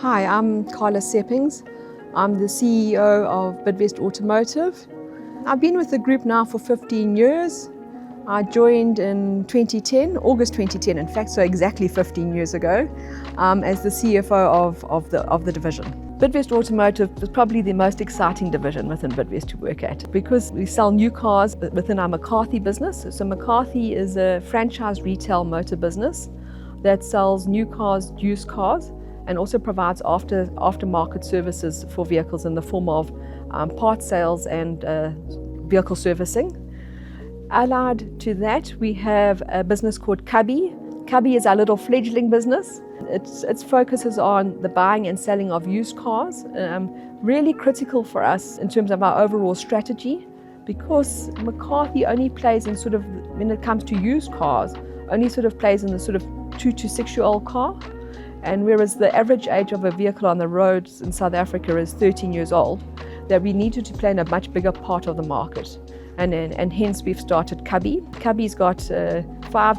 Hi, I'm Carla Seppings. I'm the CEO of Bidvest Automotive. I've been with the group now for 15 years. I joined in 2010, August 2010, in fact, so exactly 15 years ago, as the CFO of the division. Bidvest Automotive is probably the most exciting division within Bidvest to work at because we sell new cars within our McCarthy business. So McCarthy is a franchise retail motor business that sells new cars, used cars, and also provides aftermarket services for vehicles in the form of parts sales and vehicle servicing. Allied to that, we have a business called Cubby. Cubby is our little fledgling business. Its focus is on the buying and selling of used cars, really critical for us in terms of our overall strategy, because McCarthy only plays in when it comes to used cars, only plays in the 2 to 6 year old car. And whereas the average age of a vehicle on the roads in South Africa is 13 years old, that we needed to play in a much bigger part of the market. And hence we've started Cubby. Cubby's got 5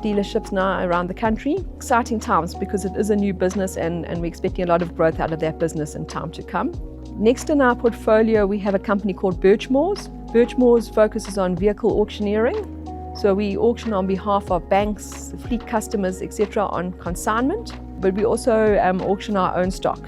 dealerships now around the country. Exciting times because it is a new business and we're expecting a lot of growth out of that business in time to come. Next in our portfolio, we have a company called Birchmore's. Birchmore's focuses on vehicle auctioneering. So we auction on behalf of banks, fleet customers, etc. on consignment. But we also auction our own stock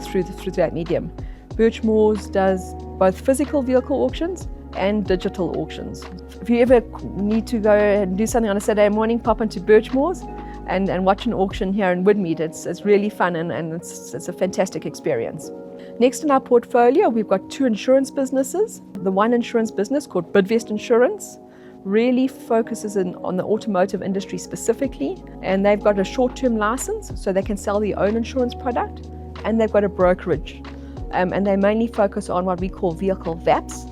through that medium. Birchmore's does both physical vehicle auctions and digital auctions. If you ever need to go and do something on a Saturday morning, pop into Birchmore's and watch an auction here in Woodmead. It's really fun and it's a fantastic experience. Next in our portfolio, we've got 2 insurance businesses. The one insurance business called Bidvest Insurance really focuses on the automotive industry specifically, and they've got a short-term license so they can sell their own insurance product, and they've got a brokerage, and they mainly focus on what we call vehicle VAPs,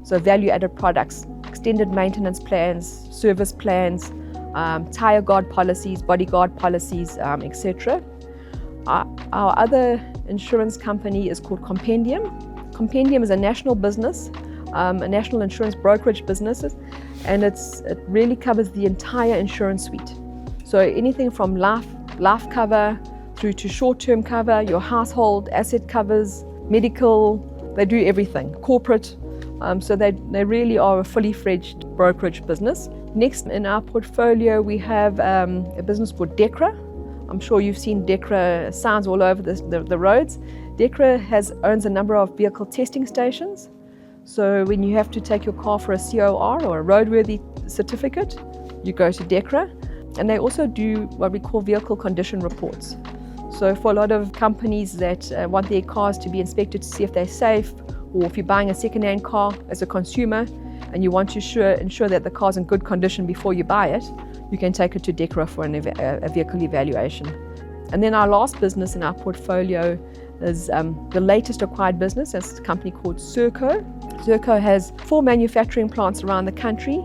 so value-added products, extended maintenance plans, service plans, tire guard policies, body guard policies, etc. Our other insurance company is called Compendium. Compendium is a national business, a national insurance brokerage business, and it really covers the entire insurance suite. So anything from life cover through to short-term cover, your household asset covers, medical, they do everything, corporate. So they really are a fully fledged brokerage business. Next in our portfolio, we have a business called Dekra. I'm sure you've seen Dekra signs all over the roads. Dekra owns a number of vehicle testing stations. So when you have to take your car for a COR or a roadworthy certificate, you go to Dekra. And they also do what we call vehicle condition reports. So for a lot of companies that want their cars to be inspected to see if they're safe, or if you're buying a second-hand car as a consumer and you want to ensure that the car's in good condition before you buy it, you can take it to Dekra for a vehicle evaluation. And then our last business in our portfolio is the latest acquired business. It's a company called Serco. Serco has 4 manufacturing plants around the country,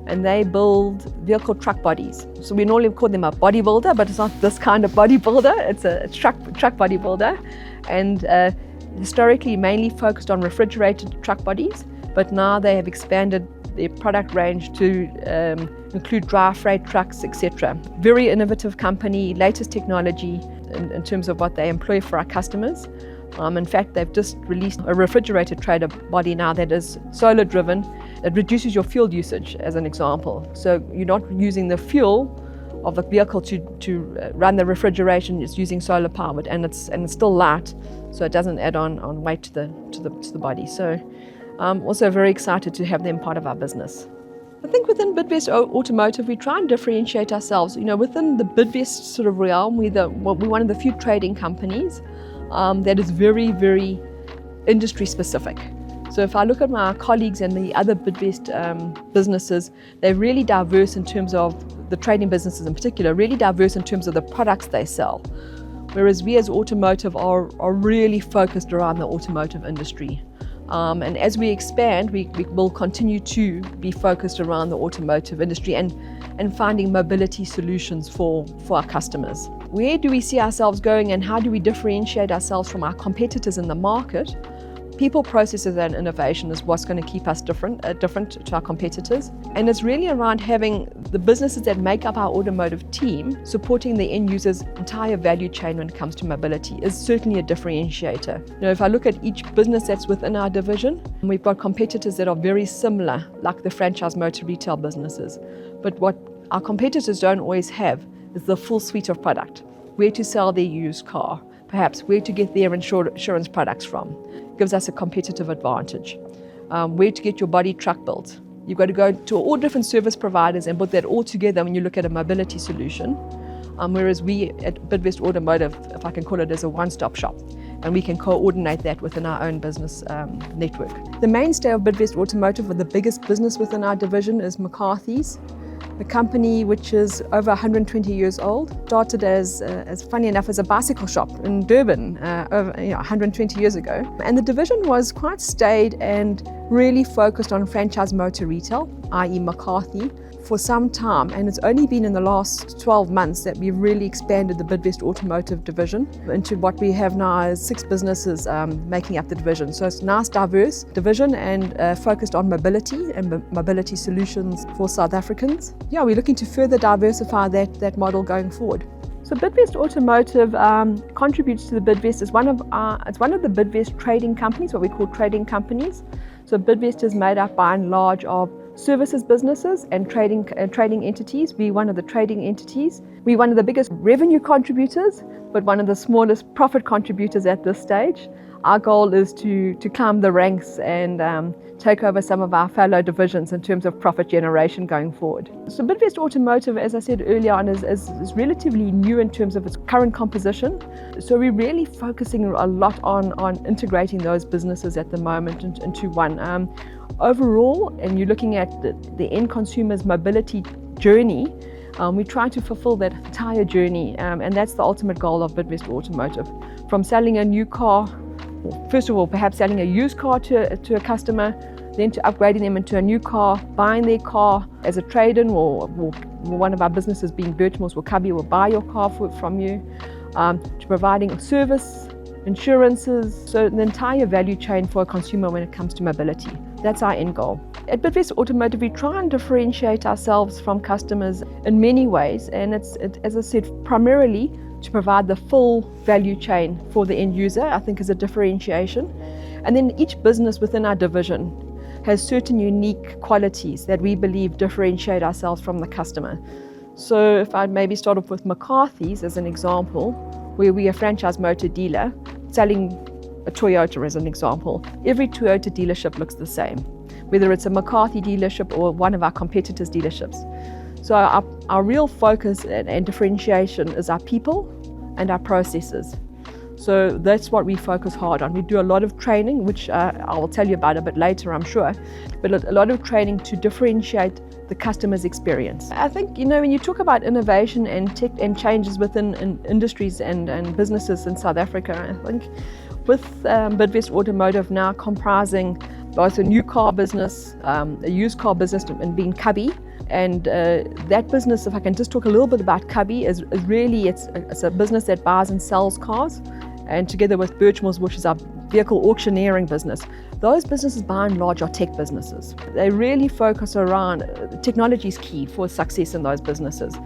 and they build vehicle truck bodies. So we normally call them a bodybuilder, but it's not this kind of bodybuilder. It's a truck bodybuilder, and historically mainly focused on refrigerated truck bodies, but now they have expanded their product range to include dry freight trucks, etc. Very innovative company, latest technology in terms of what they employ for our customers. In fact, they've just released a refrigerated trailer body now that is solar driven. It reduces your fuel usage, as an example. So you're not using the fuel of the vehicle to run the refrigeration. It's using solar powered, and it's still light, so it doesn't add on weight to the body. So I'm also very excited to have them part of our business. I think within Bidvest Automotive, we try and differentiate ourselves. Within the Bidvest realm, we're one of the few trading companies that is very, very industry specific. So if I look at my colleagues and the other Bidvest businesses, they're really diverse in terms of the trading businesses in particular, really diverse in terms of the products they sell. Whereas we as automotive are really focused around the automotive industry. And as we expand, we will continue to be focused around the automotive industry and finding mobility solutions for our customers. Where do we see ourselves going, and how do we differentiate ourselves from our competitors in the market? People, processes and innovation is what's going to keep us different to our competitors. And it's really around having the businesses that make up our automotive team supporting the end user's entire value chain when it comes to mobility is certainly a differentiator. You know, if I look at each business that's within our division, we've got competitors that are very similar, like the franchise motor retail businesses. But what our competitors don't always have is the full suite of product. Where to sell their used car, perhaps where to get their insurance products from, gives us a competitive advantage. Where to get your body truck built. You've got to go to all different service providers and put that all together when you look at a mobility solution. Whereas we at Bidvest Automotive, if I can call it, as a one-stop shop, and we can coordinate that within our own business network. The mainstay of Bidvest Automotive, or the biggest business within our division, is McCarthy's. A company which is over 120 years old, started as funny enough, as a bicycle shop in Durban over 120 years ago. And the division was quite staid and really focused on franchise motor retail, i.e. McCarthy, for some time. And it's only been in the last 12 months that we've really expanded the Bidvest Automotive division into what we have now as 6 businesses making up the division. So it's a nice, diverse division and focused on mobility and mobility solutions for South Africans. Yeah, we're looking to further diversify that model going forward. So Bidvest Automotive contributes to the Bidvest as one of the Bidvest trading companies, what we call trading companies. So Bidvest is made up by and large of services businesses and trading entities. We're one of the trading entities. We're one of the biggest revenue contributors, but one of the smallest profit contributors at this stage. Our goal is to climb the ranks and take over some of our fellow divisions in terms of profit generation going forward. So Bidvest Automotive, as I said earlier on, is relatively new in terms of its current composition. So we're really focusing a lot on integrating those businesses at the moment into one. Overall, and you're looking at the end consumer's mobility journey, we try to fulfill that entire journey, and that's the ultimate goal of Bidvest Automotive. From selling a new car, first of all, perhaps selling a used car to a customer, then to upgrading them into a new car, buying their car as a trade-in, or one of our businesses being Birchmore's will Cubby will buy your car from you, to providing service, insurances, so the entire value chain for a consumer when it comes to mobility. That's our end goal. At Bidvest Automotive, we try and differentiate ourselves from customers in many ways, and it's as I said, primarily to provide the full value chain for the end user, I think is a differentiation. And then each business within our division has certain unique qualities that we believe differentiate ourselves from the customer. So if I maybe start off with McCarthy's as an example, where we are a franchise motor dealer selling a Toyota as an example. Every Toyota dealership looks the same, whether it's a McCarthy dealership or one of our competitors' dealerships. So our real focus and differentiation is our people and our processes. So that's what we focus hard on. We do a lot of training, which I will tell you about a bit later, I'm sure, but a lot of training to differentiate the customer's experience. I think, when you talk about innovation and tech and changes within industries and businesses in South Africa, I think with Bidvest Automotive now comprising both a new car business, a used car business, and being Cubby. And that business, if I can just talk a little bit about Cubby, is really it's a business that buys and sells cars, and together with Birchmore's, which is our vehicle auctioneering business. Those businesses by and large are tech businesses. They really focus around technology is key for success in those businesses.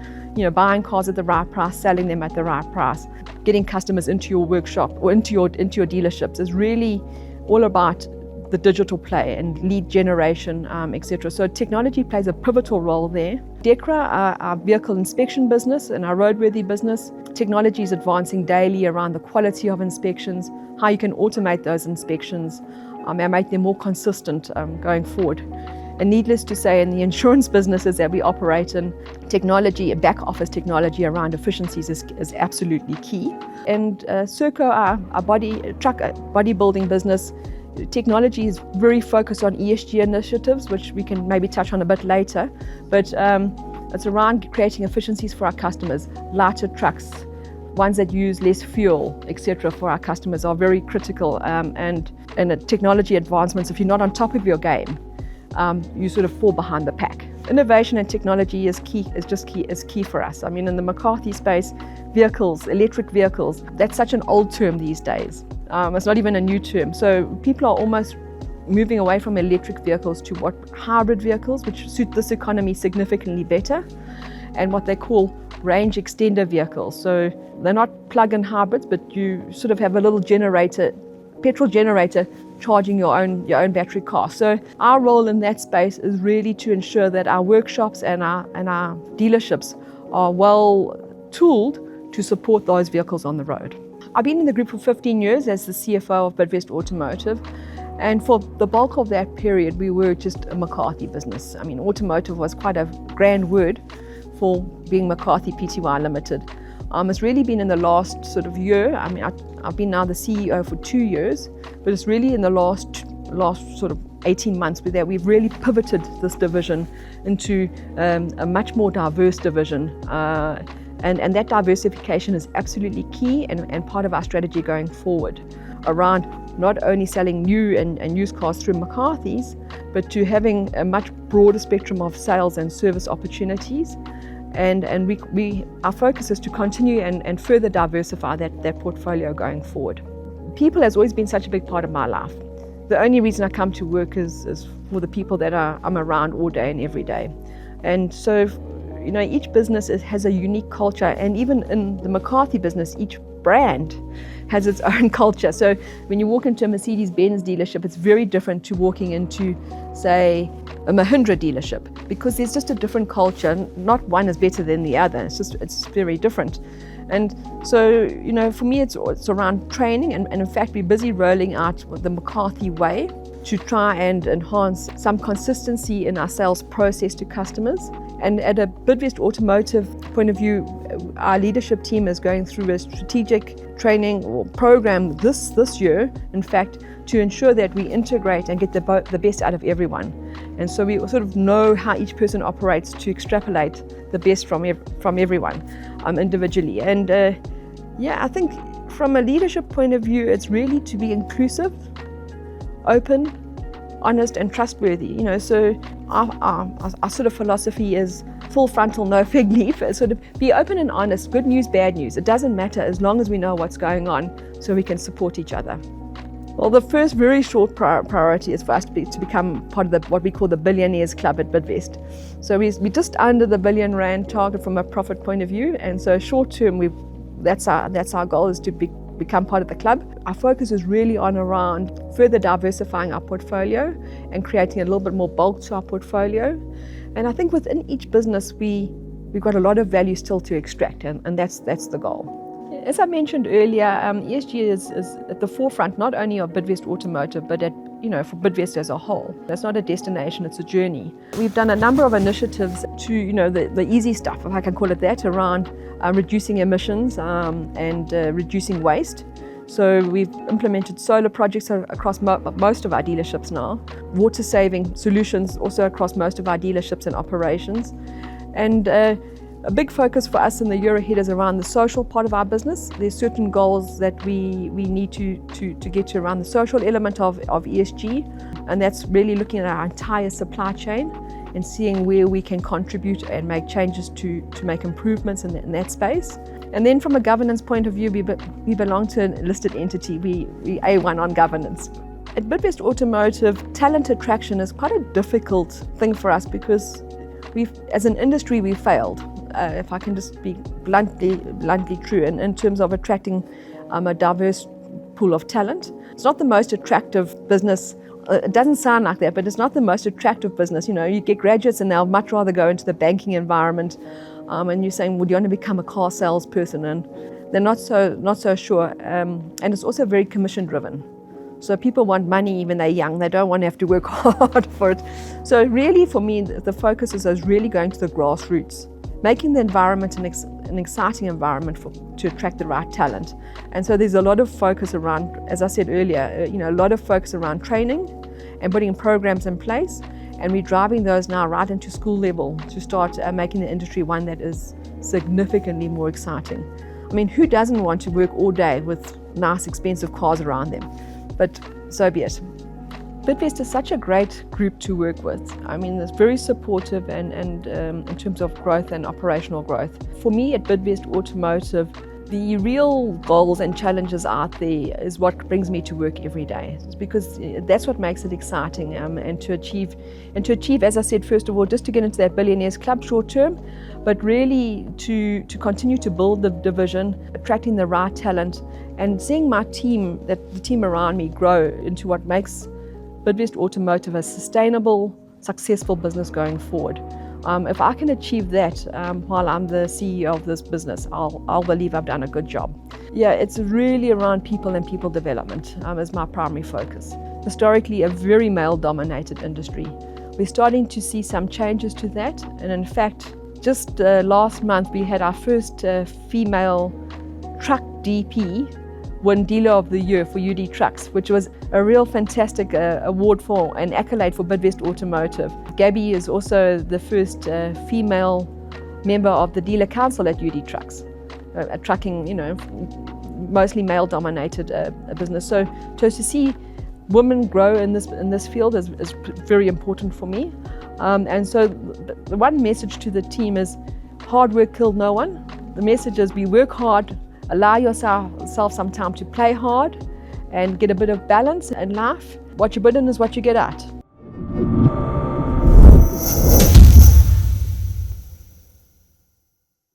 Buying cars at the right price, selling them at the right price, getting customers into your workshop or into your dealerships is really all about the digital play and lead generation, etc. So technology plays a pivotal role there. DECRA, our vehicle inspection business and our roadworthy business, technology is advancing daily around the quality of inspections, how you can automate those inspections and make them more consistent going forward. And needless to say, in the insurance businesses that we operate in, technology, back office technology around efficiencies is absolutely key. And Serco, our truck bodybuilding business, technology is very focused on ESG initiatives, which we can maybe touch on a bit later. But it's around creating efficiencies for our customers. Lighter trucks, ones that use less fuel, etc. for our customers are very critical. And technology advancements, if you're not on top of your game, you sort of fall behind the pack. Innovation and technology is key for us. I mean, in the McCarthy space, electric vehicles, that's such an old term these days. It's not even a new term. So people are almost moving away from electric vehicles to hybrid vehicles, which suit this economy significantly better, and what they call range extender vehicles. So they're not plug-in hybrids, but you sort of have a little petrol generator charging your own battery car. So our role in that space is really to ensure that our workshops and our dealerships are well tooled to support those vehicles on the road. I've been in the group for 15 years as the CFO of Bidvest Automotive. And for the bulk of that period, we were just a McCarthy business. I mean, automotive was quite a grand word for being McCarthy Pty Limited. It's really been in the last sort of year. I mean, I've been now the CEO for 2 years, but it's really in the last sort of 18 months that we've really pivoted this division into a much more diverse division. And that diversification is absolutely key and part of our strategy going forward around not only selling new and used cars through McCarthy's, but to having a much broader spectrum of sales and service opportunities. And our focus is to continue and further diversify that portfolio going forward. People has always been such a big part of my life. The only reason I come to work is for the people that I'm around all day and every day. And so, you know, each business has a unique culture, and even in the McCarthy business, each brand has its own culture. So when you walk into a Mercedes-Benz dealership, it's very different to walking into, say, a Mahindra dealership, because there's just a different culture. Not one is better than the other. It's very different. And so, you know, for me, it's around training, and in fact, we're busy rolling out the McCarthy way to try and enhance some consistency in our sales process to customers. And at a Bidvest Automotive point of view, our leadership team is going through a strategic training program this year, in fact, to ensure that we integrate and get the best out of everyone. And so we sort of know how each person operates to extrapolate the best from everyone individually. And I think from a leadership point of view, it's really to be inclusive, open, honest and trustworthy. You know, so our sort of philosophy is full frontal, no fig leaf. Sort of be open and honest, good news, bad news. It doesn't matter as long as we know what's going on so we can support each other. Well, the first very short priority is for us to become part of what we call the Billionaires Club at Bidvest. So we're just under the R1 billion target from a profit point of view, and so short term that's our goal, is to become part of the club. Our focus is really around further diversifying our portfolio and creating a little bit more bulk to our portfolio. And I think within each business we've got a lot of value still to extract, and that's the goal. As I mentioned earlier, ESG is at the forefront not only of Bidvest Automotive, but for Bidvest as a whole. That's not a destination, it's a journey. We've done a number of initiatives to, the easy stuff, if I can call it that, around reducing emissions and reducing waste. So we've implemented solar projects across most of our dealerships now, water saving solutions also across most of our dealerships and operations. And a big focus for us in the year ahead is around the social part of our business. There's certain goals that we need to get to around the social element of ESG, and that's really looking at our entire supply chain and seeing where we can contribute and make changes to make improvements in that space. And then from a governance point of view, we belong to a listed entity. We A1 on governance. At Bidvest Automotive, talent attraction is quite a difficult thing for us because as an industry, we failed. If I can just be bluntly true, in terms of attracting a diverse pool of talent. It's not the most attractive business. It doesn't sound like that, but it's not the most attractive business. You get graduates and they'll much rather go into the banking environment, and you're saying, well, do you want to become a car salesperson? And they're not so sure. And it's also very commission driven. So people want money even they're young. They don't want to have to work hard for it. So really for me, the focus is really going to the grassroots, making the environment an exciting environment to attract the right talent. And so there's a lot of focus around, as I said earlier, a lot of focus around training and putting programs in place. And we're driving those now right into school level to start making the industry one that is significantly more exciting. I mean, who doesn't want to work all day with nice, expensive cars around them? But so be it. Bidvest is such a great group to work with. I mean, it's very supportive and in terms of growth and operational growth. For me at Bidvest Automotive, the real goals and challenges out there is what brings me to work every day. It's because that's what makes it exciting, and to achieve, as I said, first of all, just to get into that billionaires club short term, but really to continue to build the division, attracting the right talent, and seeing my team, the team around me, grow into what makes Bidvest Automotive a sustainable, successful business going forward. If I can achieve that while I'm the CEO of this business, I'll believe I've done a good job. Yeah, it's really around people and people development is my primary focus. Historically, a very male-dominated industry. We're starting to see some changes to that, and in fact, just last month we had our first female truck DP win Dealer of the Year for UD Trucks, which was a real fantastic award for an accolade for Bidvest Automotive. Gabby is also the first female member of the Dealer Council at UD Trucks, a trucking, mostly male-dominated business. So to see women grow in this field is very important for me. And so the one message to the team is hard work killed no one. The message is we work hard, allow yourself some time to play hard and get a bit of balance in life. What you put in is what you get out.